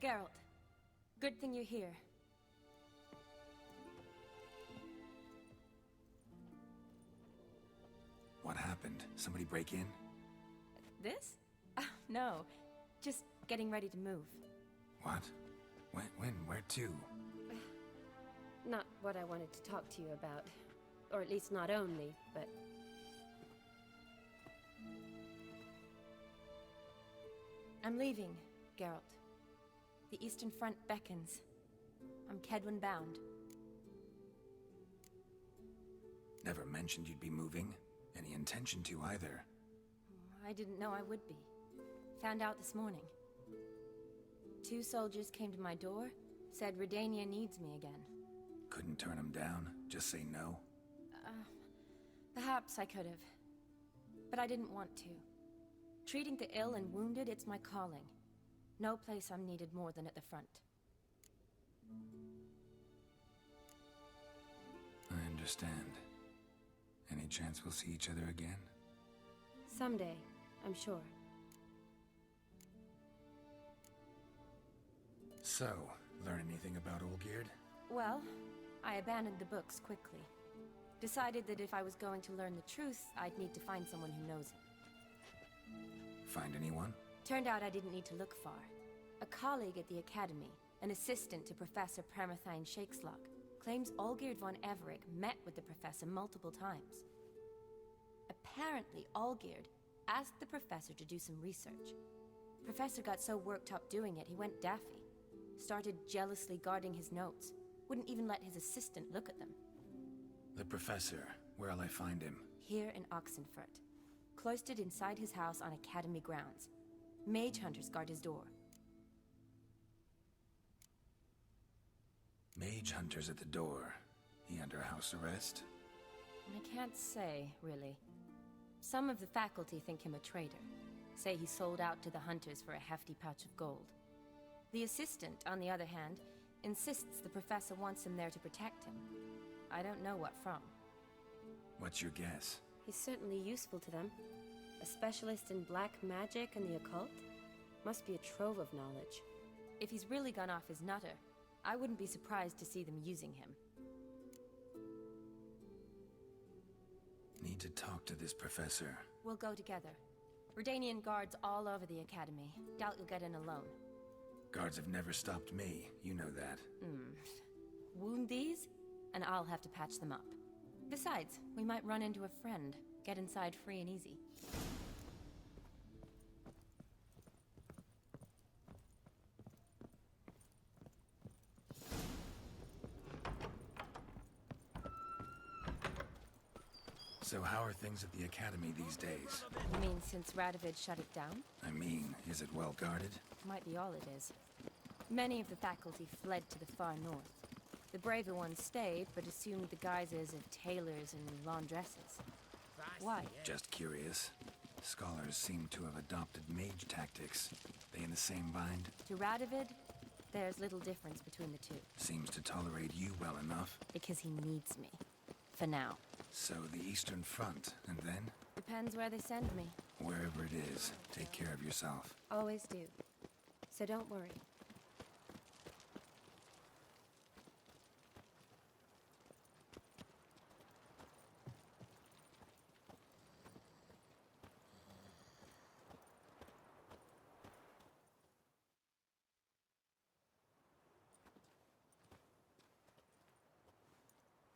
Geralt, good thing you're here. What happened? Somebody break in? This? No, just getting ready to move. What? When? Where to? Not what I wanted to talk to you about. Or at least not only, but... I'm leaving, Geralt. The Eastern Front beckons. I'm Kedwin bound. Never mentioned you'd be moving. Any intention to either. I didn't know I would be. Found out this morning. 2 soldiers came to my door, said Redania needs me again. Couldn't turn them down? Just say no? Perhaps I could have. But I didn't want to. Treating the ill and wounded, it's my calling. No place I'm needed more than at the front. I understand. Any chance we'll see each other again? someday, I'm sure. So, learn anything about Olgierd? Well, I abandoned the books quickly. Decided that if I was going to learn the truth, I'd need to find someone who knows it. Find anyone? Turned out I didn't need to look far. A colleague at the Academy, an assistant to Professor Permathine Shakeslock, claims Olgierd von Everec met with the professor multiple times. Apparently, Olgierd asked the professor to do some research. Professor got so worked up doing it, he went daffy. Started jealously guarding his notes. Wouldn't even let his assistant look at them. The professor. Where'll I find him? Here in Oxenfurt. Cloistered inside his house on Academy grounds. Mage hunters guard his door. Mage hunters at the door. He under house arrest? I can't say, really. Some of the faculty think him a traitor. Say he sold out to the hunters for a hefty pouch of gold. The assistant, on the other hand, insists the professor wants him there to protect him. I don't know what from. What's your guess? He's certainly useful to them. A specialist in black magic and the occult? Must be a trove of knowledge. If he's really gone off his nutter, I wouldn't be surprised to see them using him. Need to talk to this professor. We'll go together. Redanian guards all over the Academy. Doubt you'll get in alone. Guards have never stopped me, you know that. Wound these, and I'll have to patch them up. Besides, we might run into a friend. Get inside free and easy. So how are things at the Academy these days? You mean since Radovid shut it down? I mean, is it well guarded? Might be all it is. Many of the faculty fled to the far north. The braver ones stayed, but assumed the guises of tailors and laundresses. Why? Just curious. Scholars seem to have adopted mage tactics. They in the same bind? To Radovid, there's little difference between the two. Seems to tolerate you well enough. Because he needs me. For now. So the Eastern Front, and then? Depends where they send me. Wherever it is, take care of yourself. Always do. So don't worry.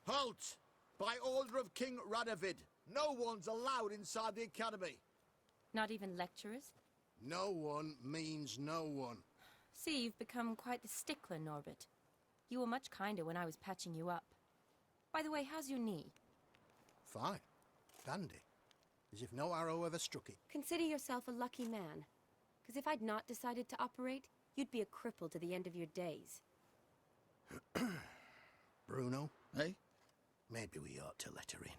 Halt! By order of King Radovid, no one's allowed inside the Academy. Not even lecturers? No one means no one. See, you've become quite the stickler, Norbert. You were much kinder when I was patching you up. By the way, how's your knee? Fine. Dandy. As if no arrow ever struck it. Consider yourself a lucky man. Because if I'd not decided to operate, you'd be a cripple to the end of your days. Bruno, eh? Maybe we ought to let her in.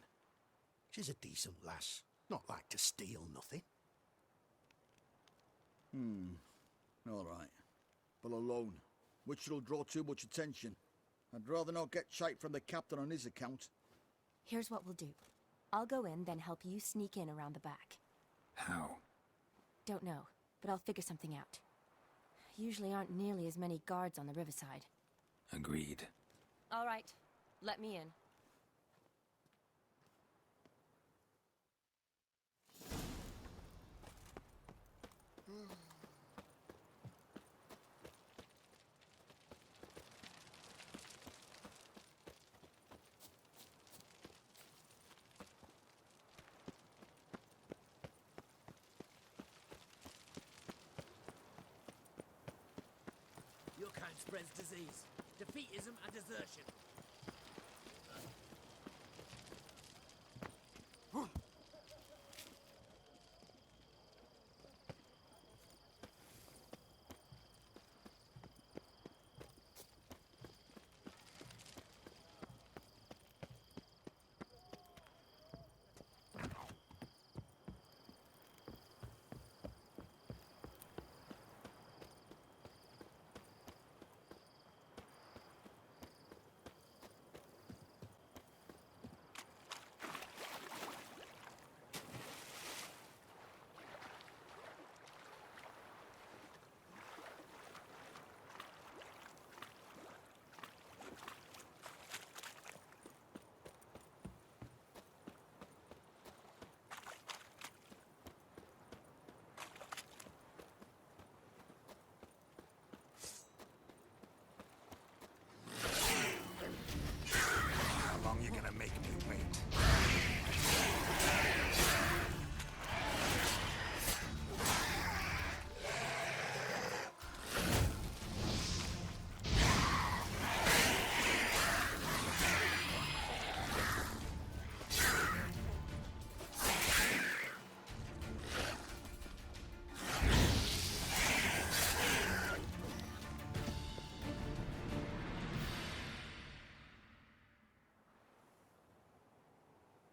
She's a decent lass. Not like to steal nothing. All right. But alone, which will draw too much attention. I'd rather not get shite from the captain on his account. Here's what we'll do. I'll go in, then help you sneak in around the back. How? Don't know, but I'll figure something out. usually aren't nearly as many guards on the riverside. Agreed. All right, let me in. Your kind spreads disease, defeatism and desertion. How long you gonna make me wait?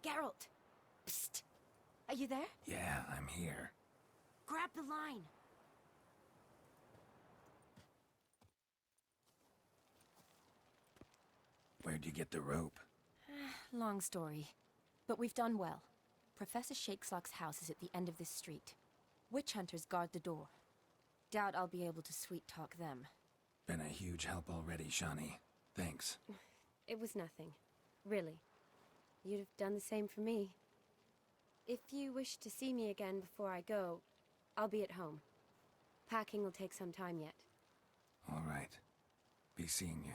Geralt! Psst! Are you there? Yeah, I'm here. Grab the line! Where'd you get the rope? Long story. But we've done well. Professor Shakeslock's house is at the end of this street. Witch hunters guard the door. Doubt I'll be able to sweet-talk them. Been a huge help already, Shani. Thanks. It was nothing. Really. You'd have done the same for me. If you wish to see me again before I go, I'll be at home. Packing will take some time yet. All right. Be seeing you.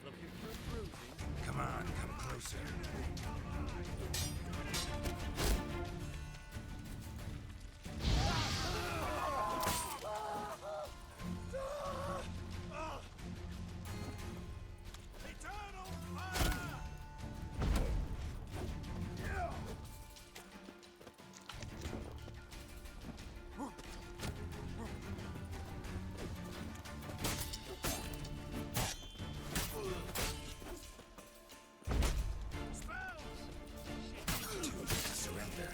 Looking for a bruising? Come on, come closer. Eternal fire! Surrender.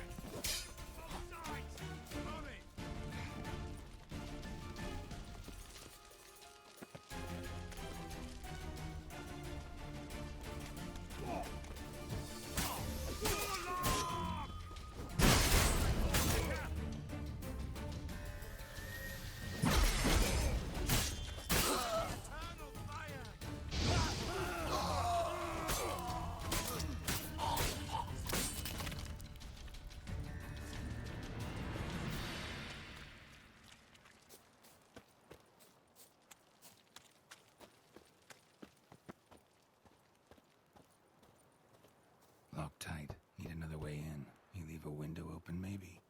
Locked tight. Need another way in. You leave a window open, maybe?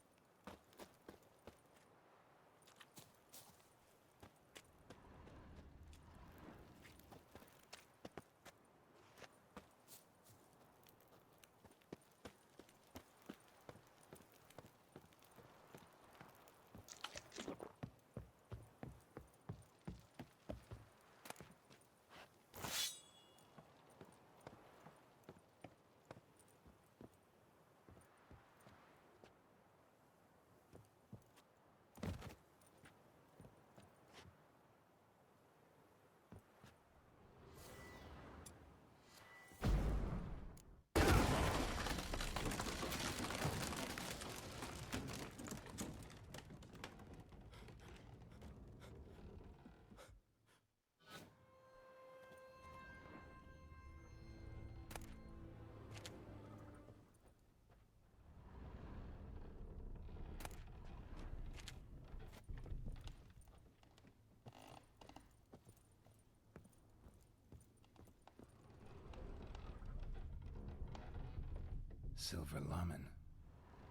silver lamen.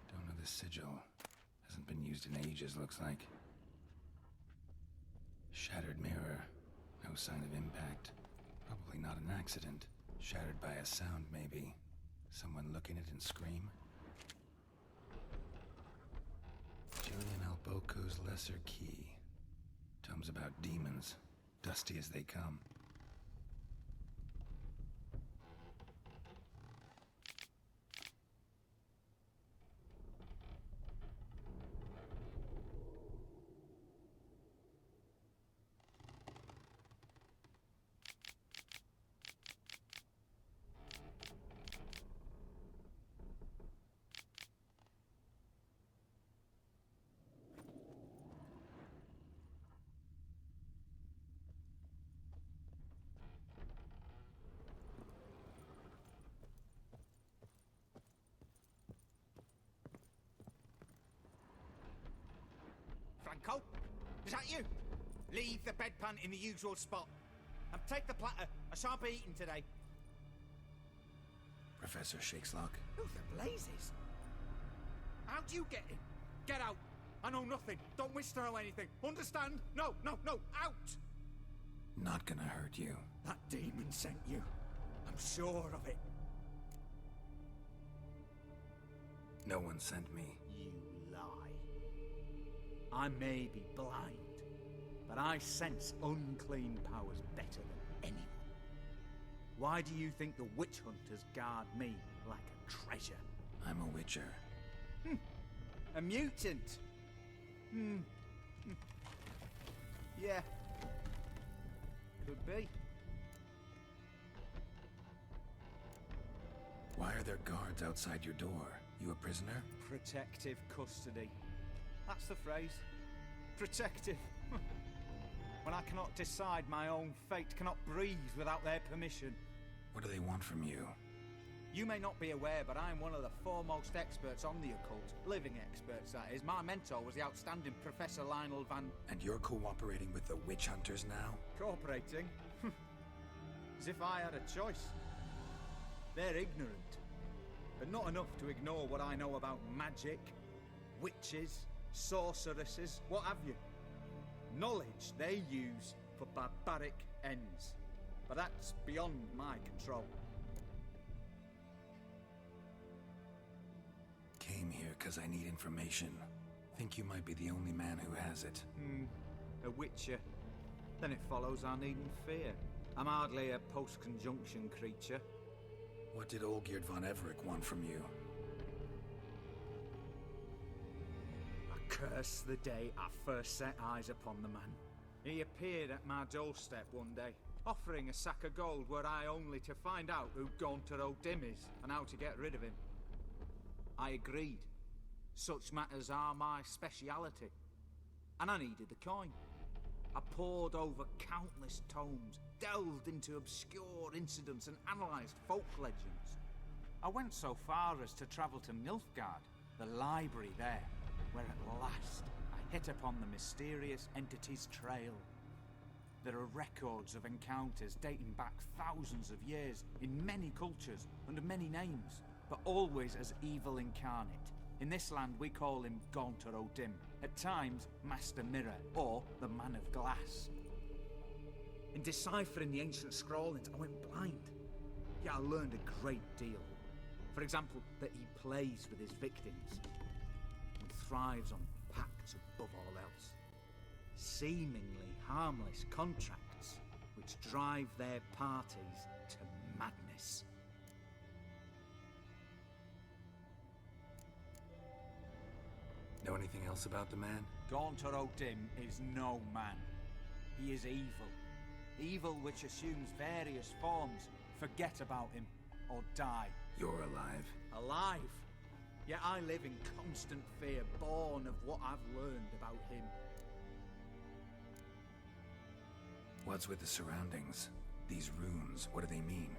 Don't know the sigil. Hasn't been used in ages, looks like. Shattered mirror. No sign of impact. Probably not an accident. Shattered by a sound, maybe. Someone look in it and scream. Julian Alboco's lesser key. Tomes about demons. Dusty as they come. Franco? Is that you? Leave the bedpan in the usual spot. And take the platter. I shan't be eating today. Professor Shakeslock? Who the blazes? How do you get in? Get out. I know nothing. Don't wish to know anything. Understand? No, no, no. Out! Not gonna hurt you. That demon sent you. I'm sure of it. No one sent me. You lie. I may be blind, but I sense unclean powers better than anyone. Why do you think the witch hunters guard me like a treasure? I'm a witcher. A mutant? Yeah. Could be. Why are there guards outside your door? You a prisoner? Protective custody. That's the phrase. Protective. When I cannot decide my own fate, cannot breathe without their permission. What do they want from you? You may not be aware, but I'm one of the foremost experts on the occult. Living experts, that is. My mentor was the outstanding Professor Lionel Van... And you're cooperating with the witch hunters now? Cooperating? As if I had a choice. They're ignorant, but not enough to ignore what I know about magic, witches, sorceresses, what have you. Knowledge they use for barbaric ends. But that's beyond my control. Came here because I need information. Think you might be the only man who has it. A witcher. Then it follows I needn't fear. I'm hardly a post-conjunction creature. What did Olgierd von Everec want from you? I curse the day I first set eyes upon the man. He appeared at my doorstep one day, offering a sack of gold were I only to find out who Gaunter O'Dim is and how to get rid of him. I agreed. Such matters are my speciality. And I needed the coin. I pored over countless tomes, delved into obscure incidents and analysed folk legends. I went so far as to travel to Nilfgaard, the library there, where at last I hit upon the mysterious entity's trail. There are records of encounters dating back thousands of years in many cultures under many names, but always as evil incarnate. In this land we call him Gaunter O'Dim, at times Master Mirror, or the Man of Glass. In deciphering the ancient scrawlings, I went blind. Yet I learned a great deal. For example, that he plays with his victims and thrives on pacts above all else. Seemingly harmless contracts which drive their parties to madness. Know anything else about the man? Gaunter O'Dim is no man. He is evil. Evil which assumes various forms. Forget about him, or die. You're alive. Alive? Yet I live in constant fear, born of what I've learned about him. What's with the surroundings? These runes, what do they mean?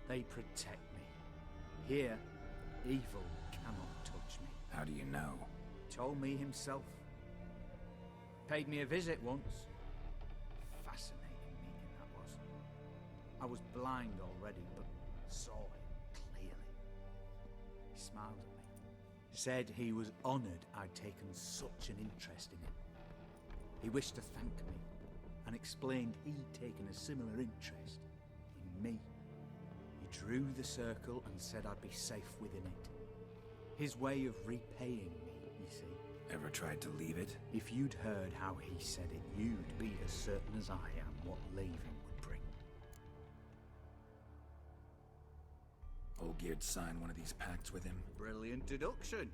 They protect me. Here, evil cannot touch me. How do you know? Told me himself. Paid me a visit once. Fascinating meeting that was. I was blind already, but saw him clearly. He smiled at me. Said he was honoured I'd taken such an interest in him. He wished to thank me and explained he'd taken a similar interest in me. He drew the circle and said I'd be safe within it. His way of repaying me, you see. Ever tried to leave it? If you'd heard how he said it, you'd be as certain as I am what leaving would bring. Olgierd signed one of these pacts with him? Brilliant deduction.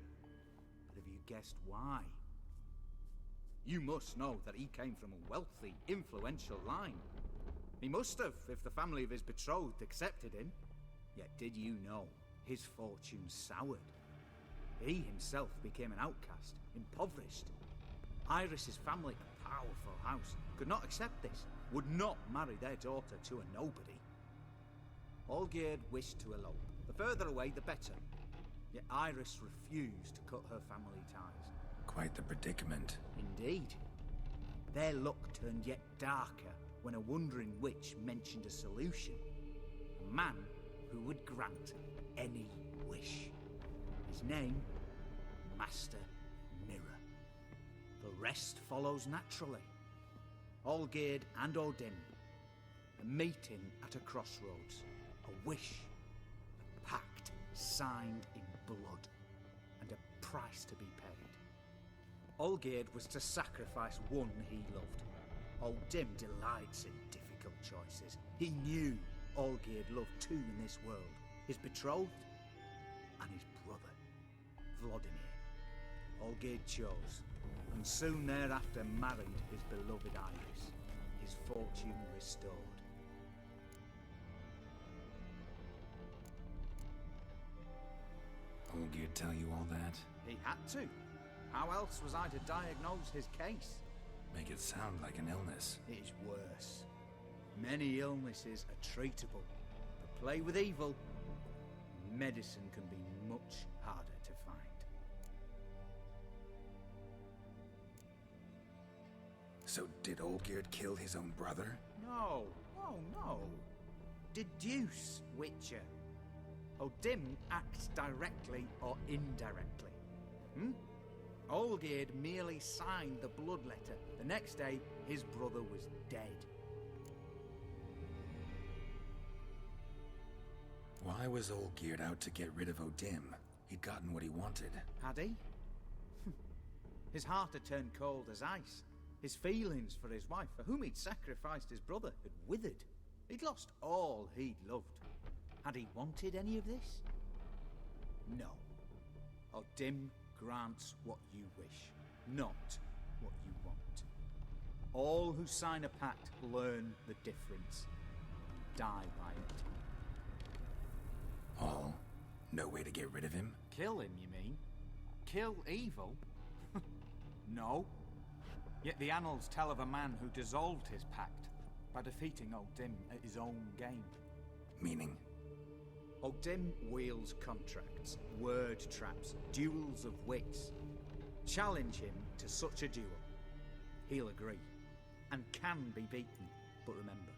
But have you guessed why? You must know that he came from a wealthy, influential line. He must have, if the family of his betrothed accepted him. Yet did you know his fortune soured? He himself became an outcast, impoverished. Iris's family, a powerful house, could not accept this, would not marry their daughter to a nobody. Olgierd wished to elope. The further away, the better. Yet Iris refused to cut her family ties. Quite the predicament. Indeed. Their luck turned yet darker when a wandering witch mentioned a solution. A man who would grant any wish. His name, Master Mirror. The rest follows naturally. Olgierd and Odin, a meeting at a crossroads, a wish, a pact signed in blood, and a price to be paid. Olgierd was to sacrifice one he loved. Odin delights in difficult choices. He knew Olgierd loved two in this world, his betrothed and his brother, Vladimir. Olgierd chose, and soon thereafter married his beloved Iris, his fortune restored. Olgierd tell you all that? He had to. How else was I to diagnose his case? Make it sound like an illness. It is worse. Many illnesses are treatable, but play with evil, medicine can be much harder to find. So did Olgierd kill his own brother? No, oh no. Deduce, Witcher. Odin acts directly or indirectly. Olgierd merely signed the blood letter. The next day, his brother was dead. Why was Olgierd out to get rid of Odin? He'd gotten what he wanted. Had he? His heart had turned cold as ice. His feelings for his wife, for whom he'd sacrificed his brother, had withered. He'd lost all he'd loved. Had he wanted any of this? No. Odin grants what you wish, not what you want. All who sign a pact learn the difference and die by it. All? No way to get rid of him? Kill him, you mean? Kill evil? No. Yet the annals tell of a man who dissolved his pact by defeating Odin at his own game. Meaning? Odin wields contracts, word traps, duels of wits. Challenge him to such a duel. He'll agree, and can be beaten. But remember,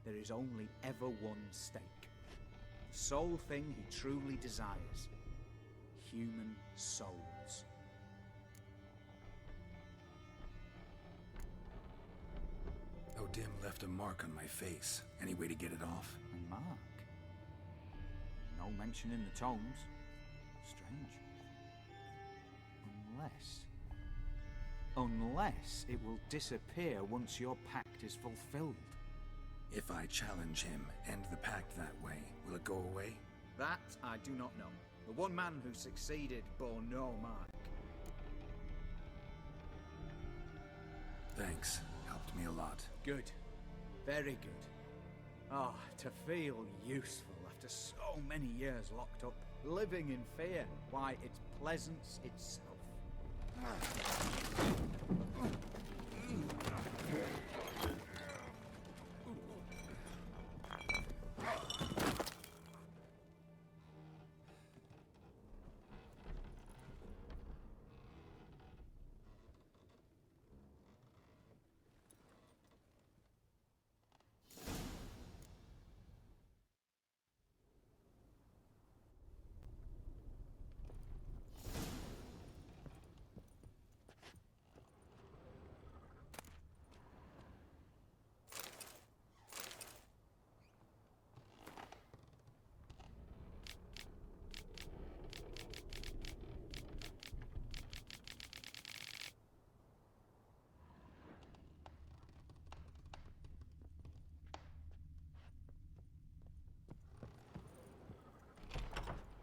there is only ever one stake. The sole thing he truly desires. Human souls. Odin left a mark on my face. Any way to get it off? A mark? No mention in the tomes. Strange. Unless it will disappear once your pact is fulfilled. If I challenge him, end the pact that way, will it go away? That I do not know. The one man who succeeded bore no mark. Thanks. Helped me a lot. Good. Very good. Ah, to feel useful after so many years locked up, living in fear. Why, it's pleasance itself.